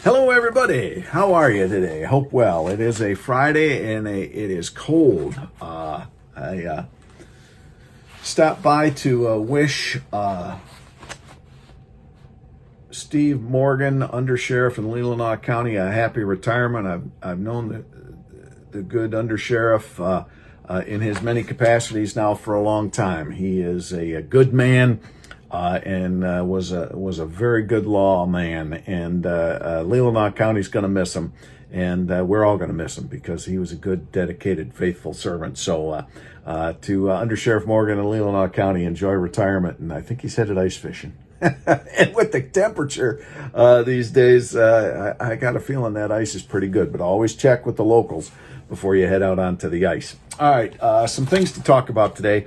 Hello, everybody. How are you today? Hope well. It is a Friday and it is cold. I stopped by to wish Steve Morgan, Undersheriff in Leelanau County, a happy retirement. I've known the good Undersheriff in his many capacities now for a long time. He is a good man. And was a very good lawman, and Leelanau County's going to miss him, and we're all going to miss him because he was a good, dedicated, faithful servant. So to Undersheriff Morgan in Leelanau County, enjoy retirement, and I think he's headed ice fishing. And with the temperature these days, I got a feeling that ice is pretty good, but always check with the locals before you head out onto the ice. All right, some things to talk about today.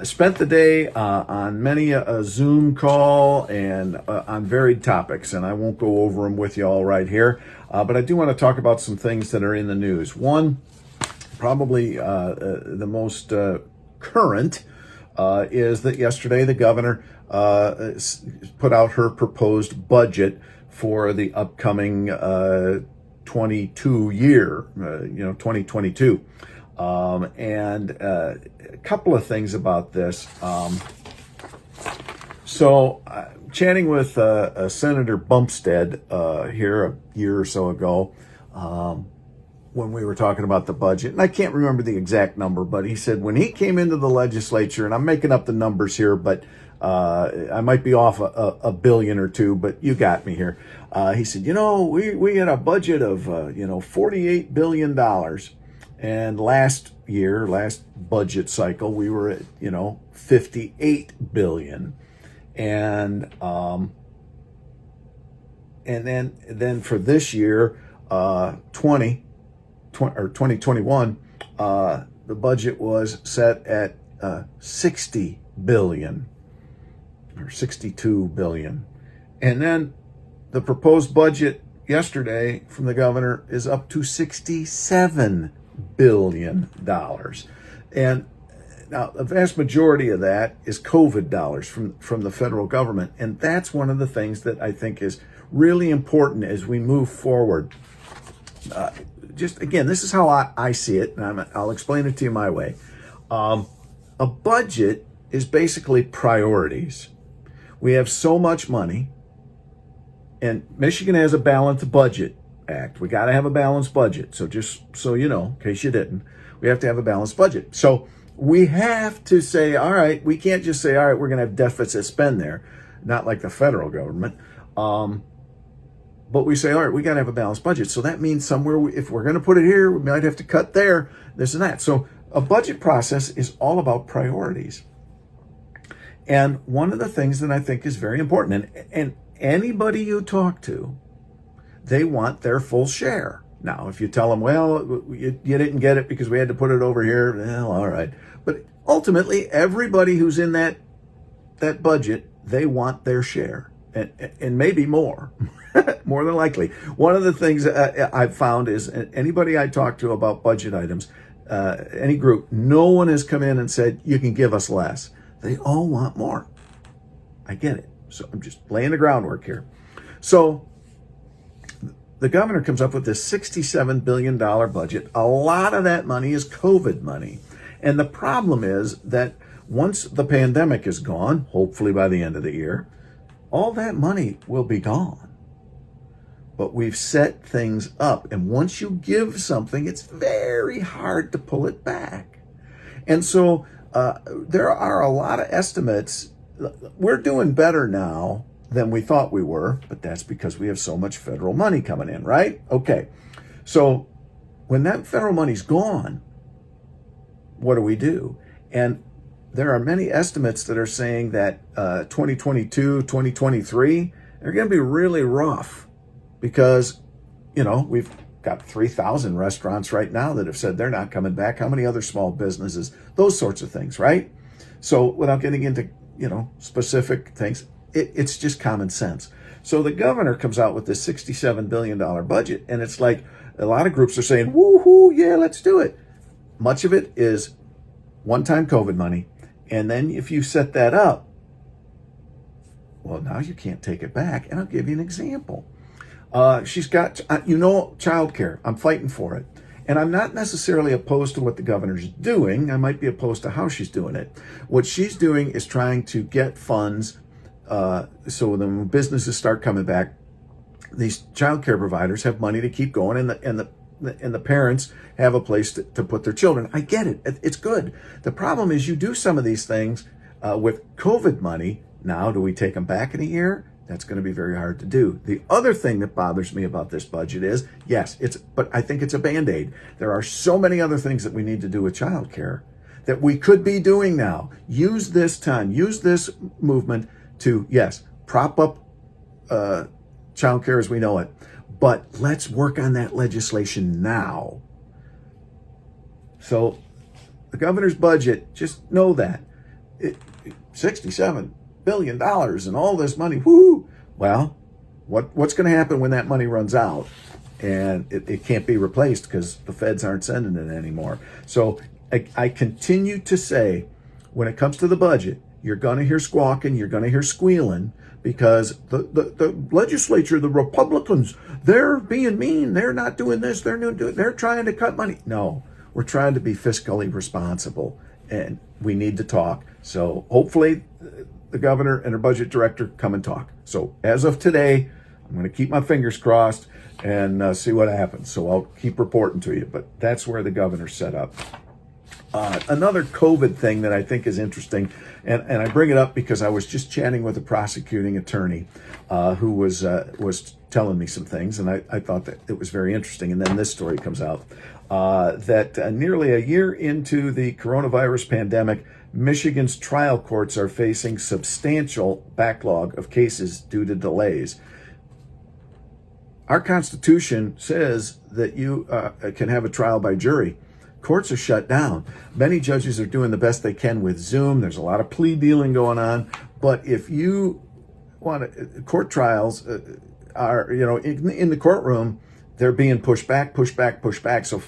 Spent the day on many a Zoom call and on varied topics, and I won't go over them with you all right here, but I do want to talk about some things that are in the news. One, probably the most current, is that yesterday the governor put out her proposed budget for the upcoming 2022. And a couple of things about this. Chatting with Senator Bumstead here a year or so ago, when we were talking about the budget, and I can't remember the exact number, but he said when he came into the legislature, and I'm making up the numbers here, but I might be off a billion or two, but you got me here. He said, we had a budget of, $48 billion. And last budget cycle, we were at, 58 billion. And then for this year, 2021, the budget was set at 60 billion or 62 billion. And then the proposed budget yesterday from the governor is up to $67 billion. And now the vast majority of that is COVID dollars from the federal government. And that's one of the things that I think is really important as we move forward. Just again, this is how I see it, and I'll explain it to you my way. A budget is basically priorities. We have so much money, and Michigan has a balanced budget act. We got to have a balanced budget. So just so you know, in case you didn't, we have to have a balanced budget. So we have to say, all right, we can't just say, all right, we're going to have deficit spend there, not like the federal government. But we say, all right, we got to have a balanced budget. So that means somewhere, if we're going to put it here, we might have to cut there, this and that. So a budget process is all about priorities. And one of the things that I think is very important, and anybody you talk to, they want their full share. Now, if you tell them, well, you didn't get it because we had to put it over here, well, all right. But ultimately, everybody who's in that budget, they want their share, and maybe more, more than likely. One of the things I've found is anybody I talk to about budget items, any group, no one has come in and said, you can give us less. They all want more. I get it. So I'm just laying the groundwork here. So the governor comes up with this $67 billion budget. A lot of that money is COVID money. And the problem is that once the pandemic is gone, hopefully by the end of the year, all that money will be gone. But we've set things up. And once you give something, it's very hard to pull it back. And so there are a lot of estimates. We're doing better now than we thought we were, but that's because we have so much federal money coming in, right? Okay. So when that federal money's gone, what do? And there are many estimates that are saying that 2022, 2023, they're going to be really rough because, we've got 3,000 restaurants right now that have said they're not coming back. How many other small businesses? Those sorts of things, right? So without getting into, specific things, it's just common sense. So the governor comes out with this $67 billion budget, and it's like a lot of groups are saying, woohoo, yeah, let's do it. Much of it is one-time COVID money. And then if you set that up, well, now you can't take it back. And I'll give you an example. She's got, childcare. I'm fighting for it. And I'm not necessarily opposed to what the governor's doing. I might be opposed to how she's doing it. What she's doing is trying to get funds so when businesses start coming back, these childcare providers have money to keep going, and the parents have a place to put their children. I get it. It's good. The problem is you do some of these things with COVID money. Now, do we take them back in a year? That's going to be very hard to do. The other thing that bothers me about this budget is, yes, but I think it's a Band-Aid. There are so many other things that we need to do with childcare that we could be doing now. Use this time, use this movement to, yes, prop up childcare as we know it, but let's work on that legislation now. So the governor's budget, just know that. $67 billion and all this money, whoo! Well, what's going to happen when that money runs out and it can't be replaced because the feds aren't sending it anymore? So I continue to say, when it comes to the budget, you're going to hear squawking, you're going to hear squealing, because the legislature, the Republicans, they're being mean, they're not doing this, they're trying to cut money. No, we're trying to be fiscally responsible, and we need to talk. So hopefully the governor and her budget director come and talk. So as of today, I'm going to keep my fingers crossed and see what happens. So I'll keep reporting to you, but that's where the governor's set up. Another COVID thing that I think is interesting, and I bring it up because I was just chatting with a prosecuting attorney who was telling me some things, and I thought that it was very interesting. And then this story comes out that nearly a year into the coronavirus pandemic, Michigan's trial courts are facing substantial backlog of cases due to delays. Our Constitution says that you can have a trial by jury. Courts are shut down. Many judges are doing the best they can with Zoom. There's a lot of plea dealing going on. But if you want court trials are, in the courtroom, they're being pushed back. So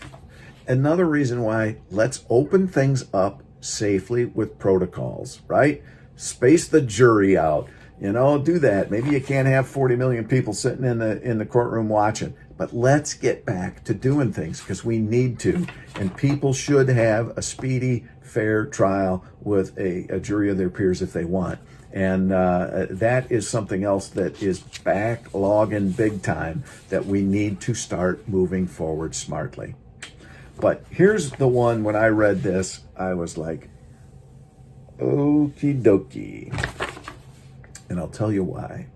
another reason why, let's open things up safely with protocols, right? Space the jury out. Do that. Maybe you can't have 40 million people sitting in the courtroom watching. But let's get back to doing things, because we need to. And people should have a speedy, fair trial with a jury of their peers if they want. And that is something else that is backlogging big time that we need to start moving forward smartly. But here's the one, when I read this, I was like, okie dokie. And I'll tell you why.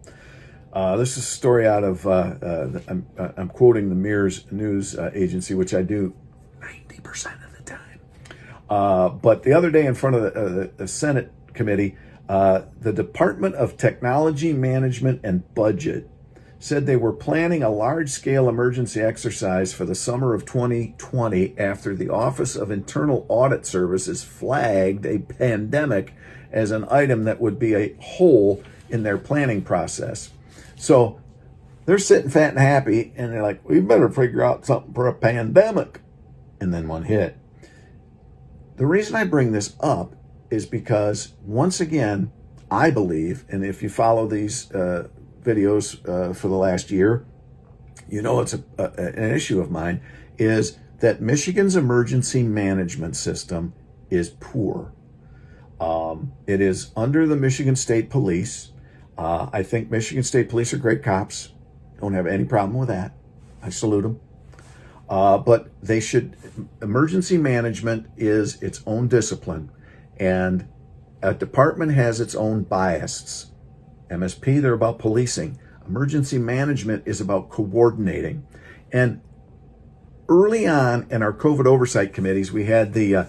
This is a story out of, I'm quoting the Mears News Agency, which I do 90% of the time. But the other day in front of the Senate committee, the Department of Technology Management and Budget said they were planning a large-scale emergency exercise for the summer of 2020 after the Office of Internal Audit Services flagged a pandemic as an item that would be a hole in their planning process. So they're sitting fat and happy, and they're like, we better figure out something for a pandemic. And then one hit. The reason I bring this up is because, once again, I believe, and if you follow these videos for the last year, it's an issue of mine, is that Michigan's emergency management system is poor. It is under the Michigan State Police. I think Michigan State Police are great cops. Don't have any problem with that. I salute them. But they should, emergency management is its own discipline. And a department has its own biases. MSP, they're about policing. Emergency management is about coordinating. And early on in our COVID oversight committees, we had the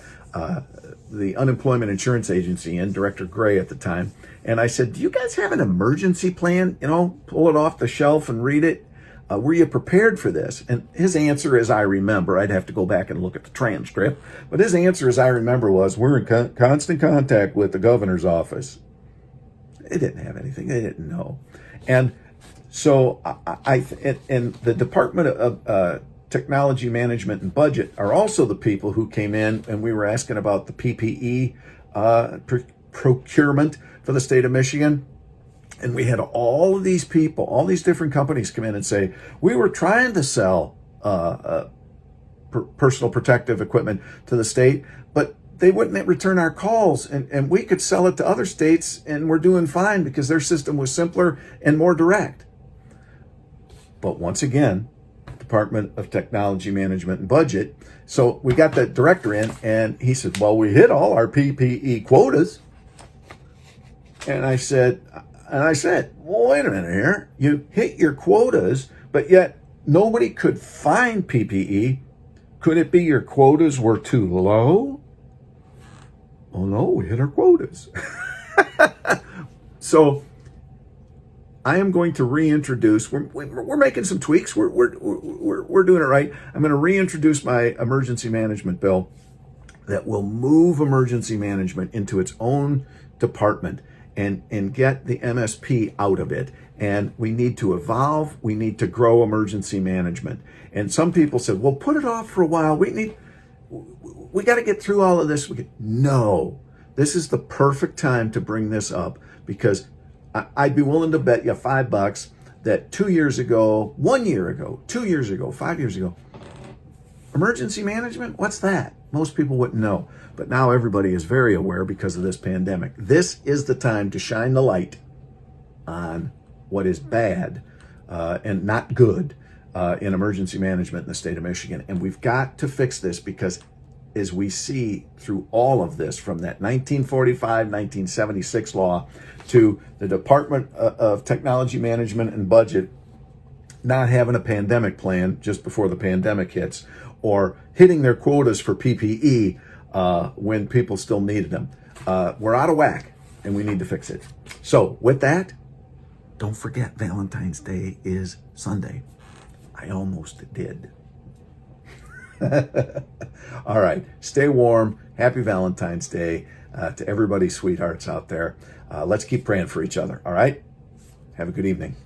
Unemployment Insurance Agency in, Director Gray at the time. And I said, do you guys have an emergency plan? Pull it off the shelf and read it. Were you prepared for this? And his answer, as I remember, I'd have to go back and look at the transcript, but his answer, as I remember, was, we're in constant contact with the governor's office. They didn't have anything. They didn't know. And so and the Department of Technology Management and Budget are also the people who came in, and we were asking about the PPE procurement for the state of Michigan. And we had all of these people, all these different companies come in and say, we were trying to sell personal protective equipment to the state, but they wouldn't return our calls, and we could sell it to other states, and we're doing fine because their system was simpler and more direct. But once again, Department of Technology Management and Budget. So we got that director in, and he said, well, we hit all our PPE quotas. And I said, well, wait a minute here. You hit your quotas, but yet nobody could find PPE. Could it be your quotas were too low? Oh no, we hit our quotas. So I am going to reintroduce. We're making some tweaks. We're doing it right. I'm going to reintroduce my emergency management bill that will move emergency management into its own department and get the MSP out of it. And we need to evolve. We need to grow emergency management. And some people said, well, put it off for a while. We got to get through all of this. No, this is the perfect time to bring this up, because I'd be willing to bet you $5 that 2 years ago, 1 year ago, 2 years ago, 5 years ago, emergency management, what's that? Most people wouldn't know. But now everybody is very aware because of this pandemic. This is the time to shine the light on what is bad and not good in emergency management in the state of Michigan. And we've got to fix this, because as we see through all of this, from that 1945, 1976 law to the Department of Technology Management and Budget not having a pandemic plan just before the pandemic hits, or hitting their quotas for PPE when people still needed them. We're out of whack, and we need to fix it. So with that, don't forget Valentine's Day is Sunday. I almost did. All right. Stay warm. Happy Valentine's Day to everybody's sweethearts out there. Let's keep praying for each other. All right. Have a good evening.